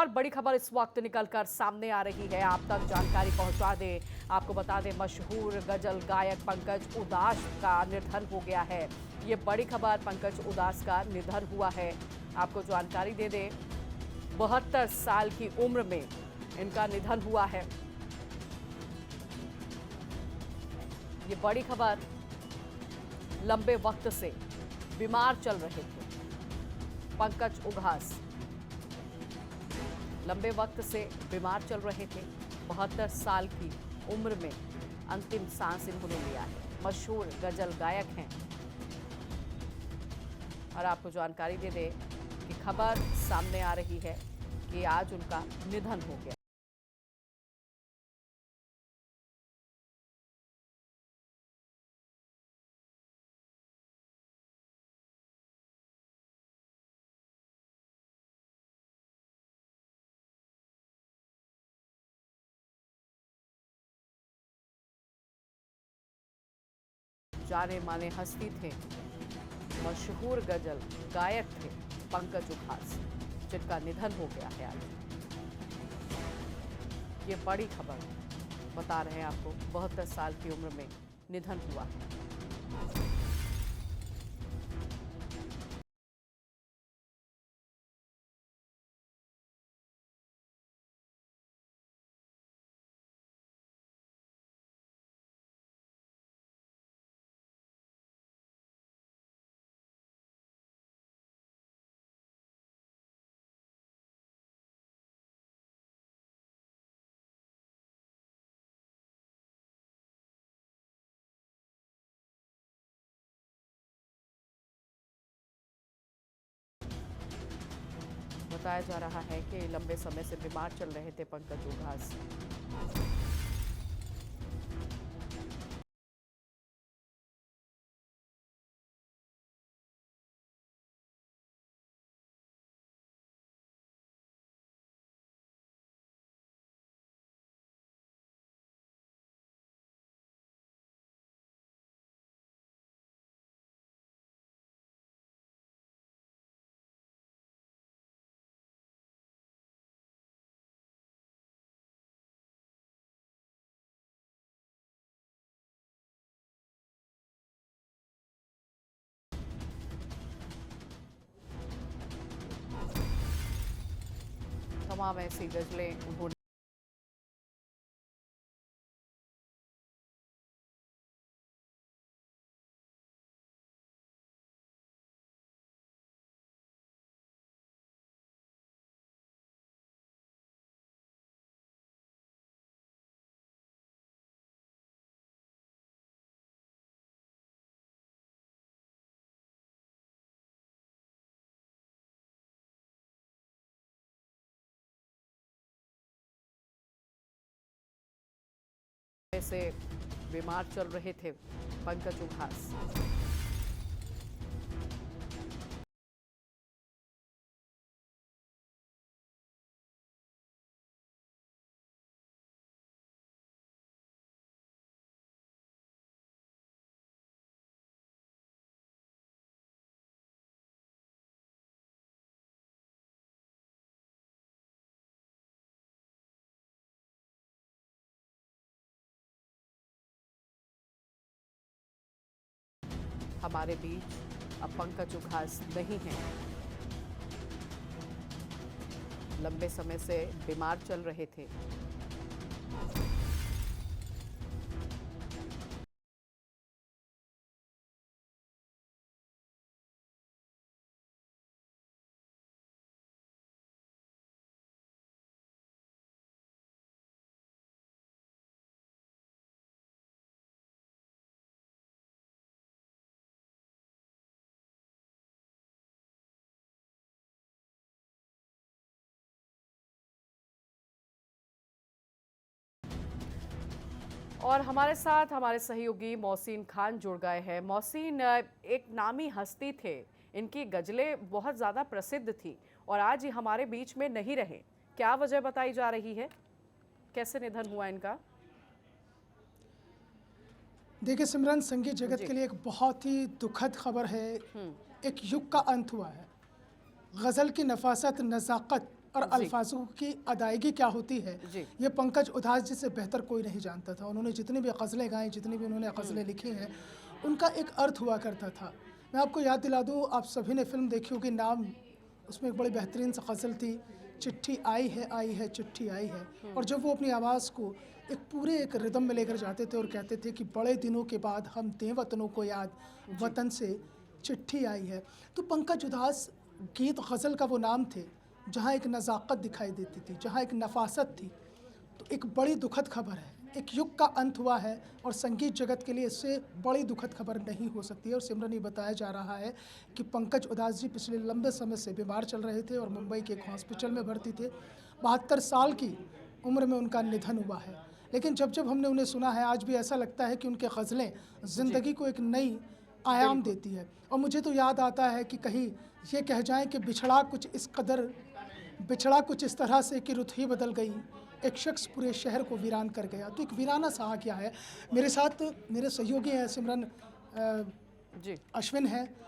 और बड़ी खबर इस वक्त निकलकर सामने आ रही है, आप तक जानकारी पहुंचा दें। आपको बता दें, मशहूर गजल गायक पंकज उदास का निधन हो गया है। ये बड़ी खबर, पंकज उदास का निधन हुआ है। आपको जानकारी दे दें, 72 साल की उम्र में इनका निधन हुआ है। ये बड़ी खबर, लंबे वक्त से बीमार चल रहे थे पंकज उधास, लंबे वक्त से बीमार चल रहे थे। 72 साल की उम्र में अंतिम सांस इन्होंने लिया है। मशहूर गजल गायक हैं। और आपको जानकारी दे दें कि खबर सामने आ रही है कि आज उनका निधन हो गया। जाने माने हस्ती थे, मशहूर गजल गायक थे पंकज उधास, जिनका निधन हो गया है आज। ये बड़ी खबर बता रहे हैं आपको, 72 साल की उम्र में निधन हुआ है। बताया जा रहा है कि लंबे समय से बीमार चल रहे थे पंकज उधास। तमाम ऐसी गजलें उन्होंने से बीमार चल रहे थे पंकज उधास। हमारे बीच अब पंकज उधास नहीं है। लंबे समय से बीमार चल रहे थे। और हमारे साथ हमारे सहयोगी मोहसिन खान जुड़ गए हैं। मोहसिन, एक नामी हस्ती थे, इनकी गजलें बहुत ज़्यादा प्रसिद्ध थी और आज ये हमारे बीच में नहीं रहे। क्या वजह बताई जा रही है, कैसे निधन हुआ इनका? देखिए सिमरन, संगीत जगत के लिए एक बहुत ही दुखद खबर है। एक युग का अंत हुआ है। गज़ल की नफासत, नज़ाकत और अल्फाजों की अदायगी क्या होती है, जी। ये पंकज उधास जी से बेहतर कोई नहीं जानता था। उन्होंने जितनी भी गज़लें गाई, जितनी भी उन्होंने गज़लें लिखी हैं, उनका एक अर्थ हुआ करता था। मैं आपको याद दिला दूँ, आप सभी ने फ़िल्म देखी होगी, नाम उसमें एक बड़ी बेहतरीन सी गज़ल थी, चिट्ठी आई है चिट्ठी आई है। और जब वो अपनी आवाज़ को एक पूरे एक रिदम में लेकर जाते थे और कहते थे कि बड़े दिनों के बाद हम दें वतनों को याद, वतन से चिट्ठी आई है। तो पंकज उधास गीत गज़ल का वो नाम थे जहाँ एक नज़ाकत दिखाई देती थी, जहाँ एक नफासत थी। तो एक बड़ी दुखद खबर है, एक युग का अंत हुआ है और संगीत जगत के लिए इससे बड़ी दुखद खबर नहीं हो सकती है। और सिमरन, ये बताया जा रहा है कि पंकज उधास जी पिछले लंबे समय से बीमार चल रहे थे और मुंबई के एक हॉस्पिटल में भर्ती थे। 72 साल की उम्र में उनका निधन हुआ है। लेकिन जब जब हमने उन्हें सुना है, आज भी ऐसा लगता है कि उनके गज़लें ज़िंदगी को एक नई आयाम देती है। और मुझे तो याद आता है कि कहीं ये कह जाएं कि बिछड़ा कुछ इस तरह से कि रुत ही बदल गई, एक शख्स पूरे शहर को वीरान कर गया। तो एक वीराना सा आ गया है। मेरे साथ मेरे सहयोगी हैं सिमरन, जी। अश्विन है।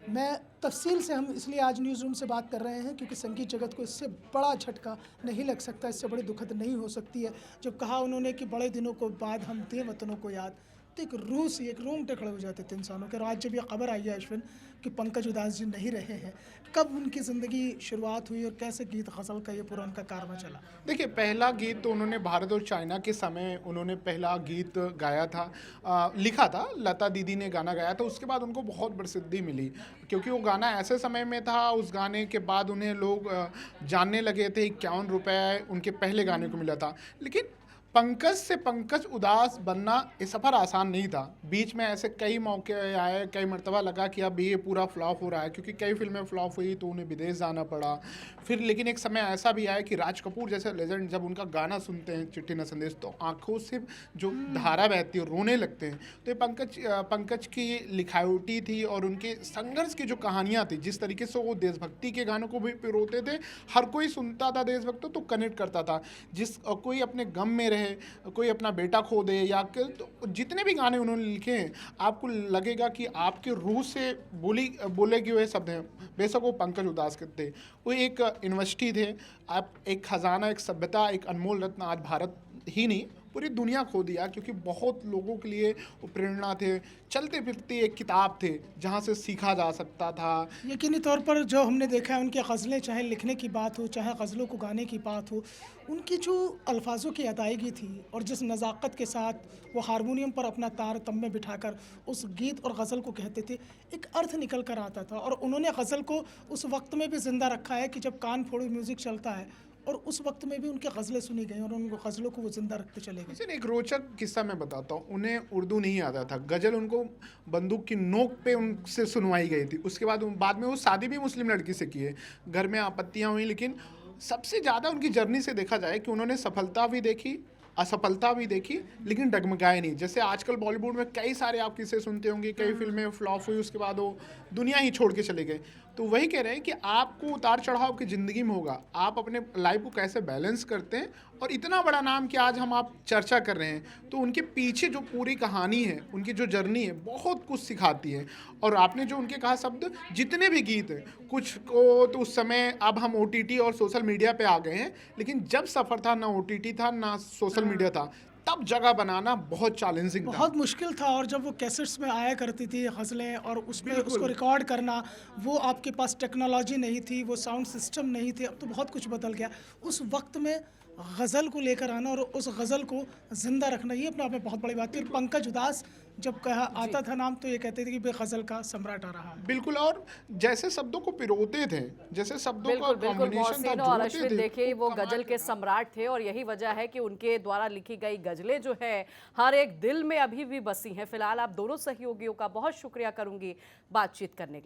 मैं तफसील से, हम इसलिए आज न्यूज़ रूम से बात कर रहे हैं क्योंकि संगीत जगत को इससे बड़ा झटका नहीं लग सकता, इससे बड़ी दुखद नहीं हो सकती है। जब कहा उन्होंने कि बड़े दिनों को बाद हम दें वतनों को याद, तो एक रूह से एक रोंगटे खड़े हो जाते थे इंसानों के। और आज जब ये खबर आई है अश्विन कि पंकज उधास जी नहीं रहे हैं, कब उनकी ज़िंदगी शुरुआत हुई और कैसे गीत गज़ल का ये पूरा उनका कारवां चला? देखिए, पहला गीत तो उन्होंने भारत और चाइना के समय उन्होंने पहला गीत गाया था, लिखा था, लता दीदी ने गाना गाया था। उसके बाद उनको बहुत प्रसिद्धि मिली क्योंकि वो गाना ऐसे समय में था, उस गाने के बाद उन्हें लोग जानने लगे थे। 51 रुपये उनके पहले गाने को मिला था। लेकिन पंकज से पंकज उदास बनना ये सफ़र आसान नहीं था। बीच में ऐसे कई मौके आए, कई मर्तबा लगा कि अब ये पूरा फ्लॉप हो रहा है क्योंकि कई फिल्में फ्लॉप हुई तो उन्हें विदेश जाना पड़ा। फिर लेकिन एक समय ऐसा भी आया कि राज कपूर जैसे लेजेंड जब उनका गाना सुनते हैं चिट्ठी न संदेश, तो आंखों से जो धारा बहती है, रोने लगते हैं। तो ये पंकज की लिखावटी थी और उनके संघर्ष की जो कहानियाँ थी, जिस तरीके से वो देशभक्ति के गानों को भी पिरोते थे, हर कोई सुनता था देशभक्त तो कनेक्ट करता था। कोई अपने गम में रहे, कोई अपना बेटा खो दे, या तो जितने भी गाने उन्होंने लिखे हैं, आपको लगेगा कि आपके रूह से बोले गए हुए शब्द हैं। बेशक वो पंकज उधास के थे, वो एक यूनिवर्सिटी थे, आप एक खजाना, एक सभ्यता, एक अनमोल रत्न आज भारत ही नहीं पूरी दुनिया खो दिया क्योंकि बहुत लोगों के लिए वो प्रेरणा थे। चलते फिरते एक किताब थे जहाँ से सीखा जा सकता था। यकीनी तौर पर जो हमने देखा है उनकी गज़लें, चाहे लिखने की बात हो, चाहे गज़लों को गाने की बात हो, उनकी जो अल्फाजों की अदायगी थी और जिस नज़ाकत के साथ वो हारमोनियम पर अपना तार तम में बिठाकर उस गीत और गज़ल को कहते थे, एक अर्थ निकल कर आता था। और उन्होंने गज़ल को उस वक्त में भी ज़िंदा रखा है कि जब कान फोड़ो म्यूज़िक चलता है, और उस वक्त में भी उनकी गज़लें सुनी गई और उन गज़लों को वो ज़िंदा रखते चले गए। लेकिन एक रोचक किस्सा मैं बताता हूँ। उन्हें उर्दू नहीं आता था, गज़ल उनको बंदूक की नोक पे उनसे सुनवाई गई थी। उसके बाद में वो शादी भी मुस्लिम लड़की से की है। घर में आपत्तियाँ हुई, लेकिन सबसे ज़्यादा उनकी जर्नी से देखा जाए कि उन्होंने सफलता भी देखी, असफलता भी देखी, लेकिन डगमगाए नहीं। जैसे आजकल बॉलीवुड में कई सारे आप किस्से सुनते होंगे, कई फिल्में फ्लॉप हुई, उसके बाद वो दुनिया ही छोड़ के चले गए। तो वही कह रहे हैं कि आपको उतार चढ़ाव की ज़िंदगी में होगा, आप अपने लाइफ को कैसे बैलेंस करते हैं। और इतना बड़ा नाम कि आज हम आप चर्चा कर रहे हैं, तो उनके पीछे जो पूरी कहानी है, उनकी जो जर्नी है, बहुत कुछ सिखाती है। और आपने जो उनके कहा शब्द, जितने भी गीत हैं, कुछ को तो उस समय, अब हम OTT और सोशल मीडिया पे आ गए हैं, लेकिन जब सफ़र था, ना OTT था, ना सोशल मीडिया था, तब जगह बनाना बहुत चैलेंजिंग था, बहुत मुश्किल था। और जब वो कैसेट्स में आया करती थी गज़लें और उसमें उसको रिकॉर्ड करना, वो आपके पास टेक्नोलॉजी नहीं थी, वो साउंड सिस्टम नहीं थे। अब तो बहुत कुछ बदल गया। उस वक्त में गज़ल को लेकर आना और उस गज़ल को ज़िंदा रखना, ये अपने आप में बहुत बड़ी बात थी। पंकज उधास जब कहा आता था नाम, तो ये कहते थे कि बे गज़ल का सम्राट आ रहा है। बिल्कुल। और जैसे शब्दों को पिरोते थे, जैसे शब्दों का बिल्कुल कॉम्बिनेशन था, मोहसिन और जोड़ते अश्विन, थे, देखिए वो कमाल गजल के सम्राट थे और यही वजह है कि उनके द्वारा लिखी गई गजलें जो है हर एक दिल में अभी भी बसी हैं। फिलहाल आप दोनों सहयोगियों का बहुत शुक्रिया करूंगी बातचीत करने के लिए।